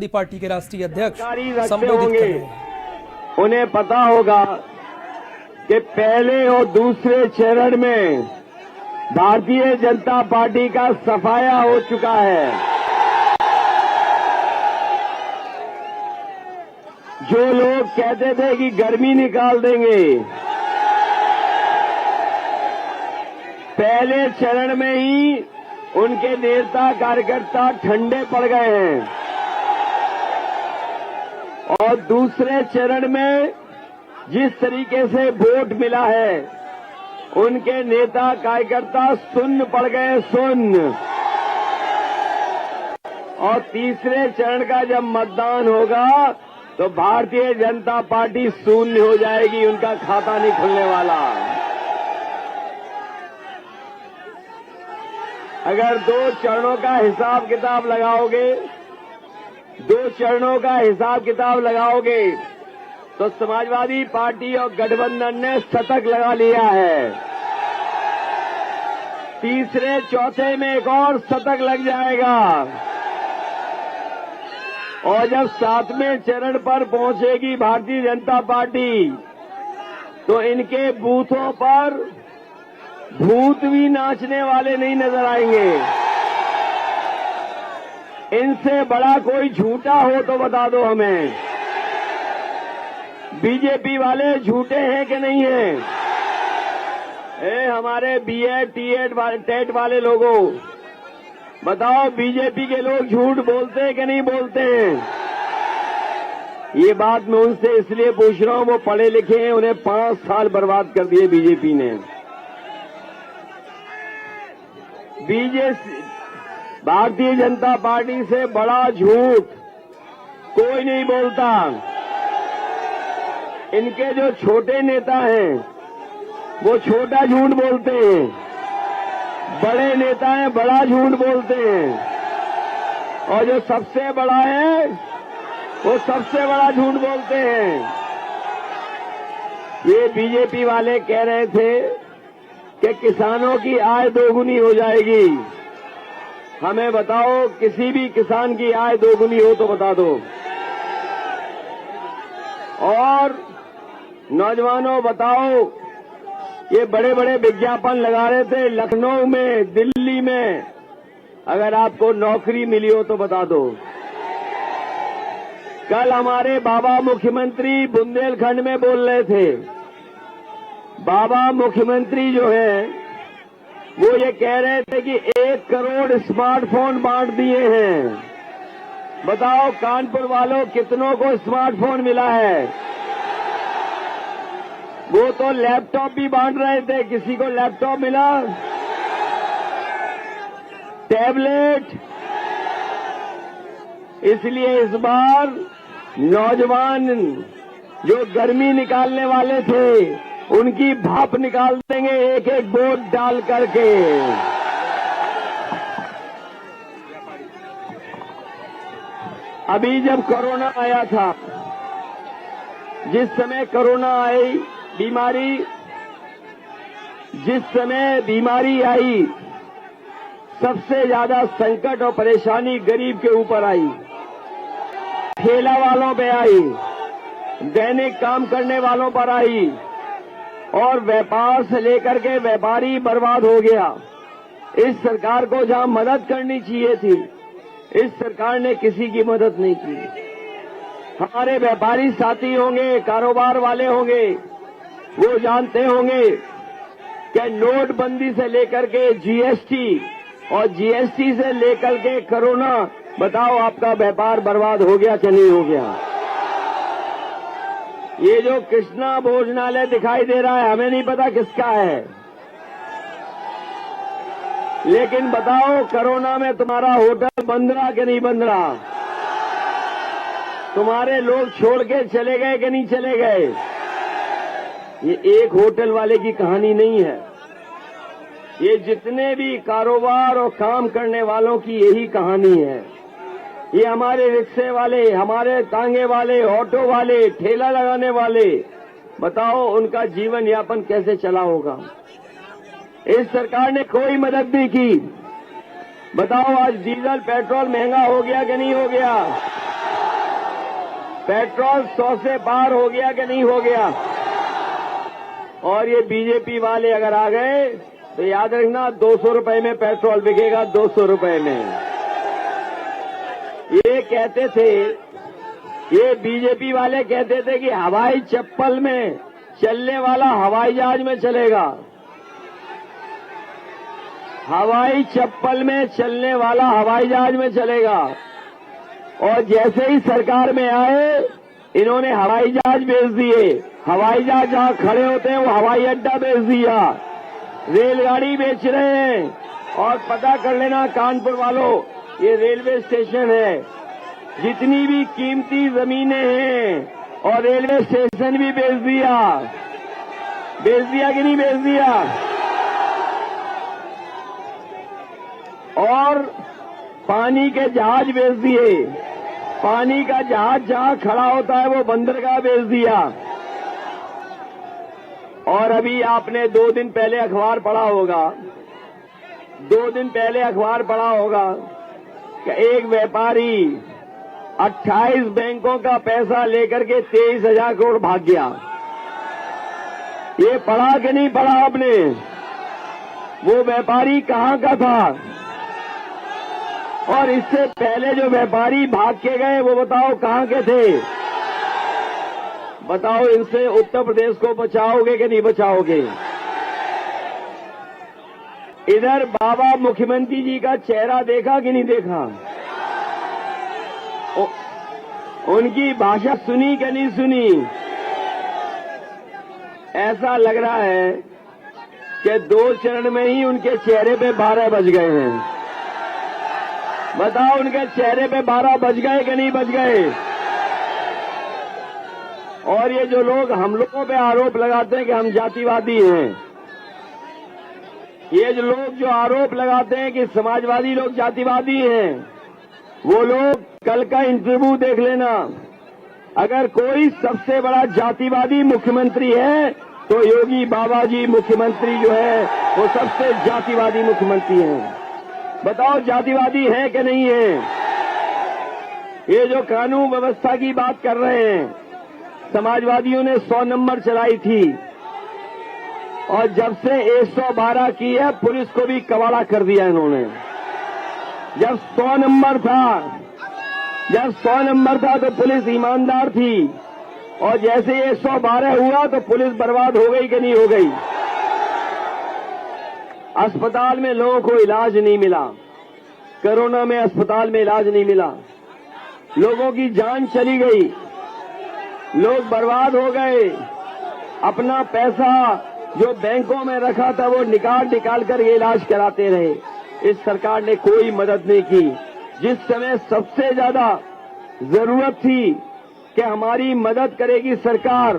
Party के राष्ट्रीय अध्यक्ष संबोधित होंगे। उन्हें पता होगा कि पहले और दूसरे चरण में भारतीय जनता पार्टी का सफाया हो चुका है। जो लोग कहते थे कि गर्मी निकाल देंगे, पहले चरण में ही उनके नेता कार्यकर्ता ठंडे पड़ गए हैं और दूसरे चरण में जिस तरीके से वोट मिला है, उनके नेता कार्यकर्ता सुन्न पड़ गए, सुन्न। और तीसरे चरण का जब मतदान होगा तो भारतीय जनता पार्टी शून्य हो जाएगी, उनका खाता नहीं खुलने वाला। अगर दो चरणों का हिसाब किताब लगाओगे, तो समाजवादी पार्टी और गठबंधन ने शतक लगा लिया है। तीसरे चौथे में एक और शतक लग जाएगा और जब सातवें चरण पर पहुंचेगी भारतीय जनता पार्टी, तो इनके बूथों पर भूत भी नाचने वाले नहीं नजर आएंगे। इनसे बड़ा कोई झूठा हो तो बता दो हमें। बीजेपी वाले झूठे हैं कि नहीं हैं? हमारे बीएड टेट वाले लोगों, बताओ बीजेपी के लोग झूठ बोलते हैं कि नहीं बोलते हैं? ये बात मैं उनसे इसलिए पूछ रहा हूं, वो पढ़े लिखे हैं, उन्हें 5 साल बर्बाद कर दिए बीजेपी ने। भारतीय जनता पार्टी से बड़ा झूठ कोई नहीं बोलता। इनके जो छोटे नेता हैं वो छोटा झूठ बोलते हैं, बड़े नेता हैं बड़ा झूठ बोलते हैं, और जो सबसे बड़ा है वो सबसे बड़ा झूठ बोलते हैं। ये बीजेपी वाले कह रहे थे कि किसानों की आय दोगुनी हो जाएगी। हमें बताओ, किसी भी किसान की आय दोगुनी हो तो बता दो। और नौजवानों बताओ, ये बड़े बड़े विज्ञापन लगा रहे थे लखनऊ में, दिल्ली में, अगर आपको नौकरी मिली हो तो बता दो। कल हमारे बाबा मुख्यमंत्री बुंदेलखंड में बोल रहे थे। बाबा मुख्यमंत्री जो है वो ये कह रहे थे कि 1 करोड़ स्मार्टफोन बांट दिए हैं। बताओ कानपुर वालों, कितनों को स्मार्टफोन मिला है? वो तो लैपटॉप भी बांट रहे थे। किसी को लैपटॉप मिला? टैबलेट? इसलिए इस बार नौजवान जो गर्मी निकालने वाले थे, उनकी भाप निकाल देंगे एक एक वोट डाल करके। अभी जब कोरोना आया था, जिस समय कोरोना आई बीमारी, जिस समय बीमारी आई, सबसे ज्यादा संकट और परेशानी गरीब के ऊपर आई, ठेला वालों पे आई, दैनिक काम करने वालों पर आई, और व्यापार से लेकर के व्यापारी बर्बाद हो गया। इस सरकार को जहां मदद करनी चाहिए थी, इस सरकार ने किसी की मदद नहीं की। हमारे व्यापारी साथी होंगे, कारोबार वाले होंगे, वो जानते होंगे कि नोटबंदी से लेकर के जीएसटी और जीएसटी से लेकर के कोरोना, बताओ आपका व्यापार बर्बाद हो गया कि नहीं हो गया? ये जो कृष्णा भोजनालय दिखाई दे रहा है, हमें नहीं पता किसका है, लेकिन बताओ कोरोना में तुम्हारा होटल बंद रहा कि नहीं बंद रहा? तुम्हारे लोग छोड़ के चले गए कि नहीं चले गए? ये एक होटल वाले की कहानी नहीं है, ये जितने भी कारोबार और काम करने वालों की यही कहानी है। ये हमारे रिक्शे वाले, हमारे तांगे वाले, ऑटो वाले, ठेला लगाने वाले, बताओ उनका जीवन यापन कैसे चला होगा? इस सरकार ने कोई मदद नहीं की। बताओ आज डीजल पेट्रोल महंगा हो गया कि नहीं हो गया? पेट्रोल 100 से पार हो गया कि नहीं हो गया? और ये बीजेपी वाले अगर आ गए तो याद रखना 200 रुपए में पेट्रोल बिकेगा, 200 रुपए में। ये कहते थे, ये बीजेपी वाले कहते थे कि हवाई चप्पल में चलने वाला हवाई जहाज में चलेगा। हवाई चप्पल में चलने वाला हवाई जहाज में चलेगा। और जैसे ही सरकार में आए इन्होंने हवाई जहाज बेच दिए। हवाई जहाज जहां खड़े होते हैं वो हवाई अड्डा बेच दिया, रेलगाड़ी बेच रहे हैं। और पता कर लेना कानपुर वालों, ये रेलवे स्टेशन है, जितनी भी कीमती जमीनें हैं और रेलवे स्टेशन भी बेच दिया। बेच दिया कि नहीं बेच दिया? और पानी के जहाज बेच दिए। पानी का जहाज जहां खड़ा होता है वो बंदरगाह बेच दिया। और अभी आपने 2 दिन पहले अखबार पढ़ा होगा, 2 दिन पहले अखबार पढ़ा होगा कि एक व्यापारी 28 बैंकों का पैसा लेकर के 23,000 करोड़ भाग गया। ये पढ़ा कि नहीं पढ़ा आपने? वो व्यापारी कहां का था? और इससे पहले जो व्यापारी भाग के गए वो बताओ कहां के थे? बताओ, इनसे उत्तर प्रदेश को बचाओगे कि नहीं बचाओगे? इधर बाबा मुख्यमंत्री जी का चेहरा देखा कि नहीं देखा? उनकी भाषा सुनी कि नहीं सुनी? ऐसा लग रहा है कि 2 चरण में ही उनके चेहरे पे 12 बज गए हैं। बताओ, उनके चेहरे पे 12 बज गए कि नहीं बज गए? और ये जो लोग हम लोगों पे आरोप लगाते हैं कि हम जातिवादी हैं, ये जो लोग जो आरोप लगाते हैं कि समाजवादी लोग जातिवादी हैं, वो लोग कल का इंटरव्यू देख लेना। अगर कोई सबसे बड़ा जातिवादी मुख्यमंत्री है तो योगी बाबा जी मुख्यमंत्री जो है वो सबसे जातिवादी मुख्यमंत्री हैं। बताओ, जातिवादी है कि नहीं है? ये जो कानून व्यवस्था की बात कर रहे हैं, समाजवादियों ने 100 नंबर चलाई थी और जब से 112 की है पुलिस को भी कबाड़ा कर दिया इन्होंने। जब 100 नंबर था तो पुलिस ईमानदार थी, और जैसे 112 हुआ तो पुलिस बर्बाद हो गई कि नहीं हो गई? अस्पताल में लोगों को इलाज नहीं मिला, कोरोना में अस्पताल में इलाज नहीं मिला, लोगों की जान चली गई, लोग बर्बाद हो गए। अपना पैसा जो बैंकों में रखा था वो निकाल कर ये इलाज कराते रहे। इस सरकार ने कोई मदद नहीं की। जिस समय सबसे ज्यादा जरूरत थी कि हमारी मदद करेगी सरकार,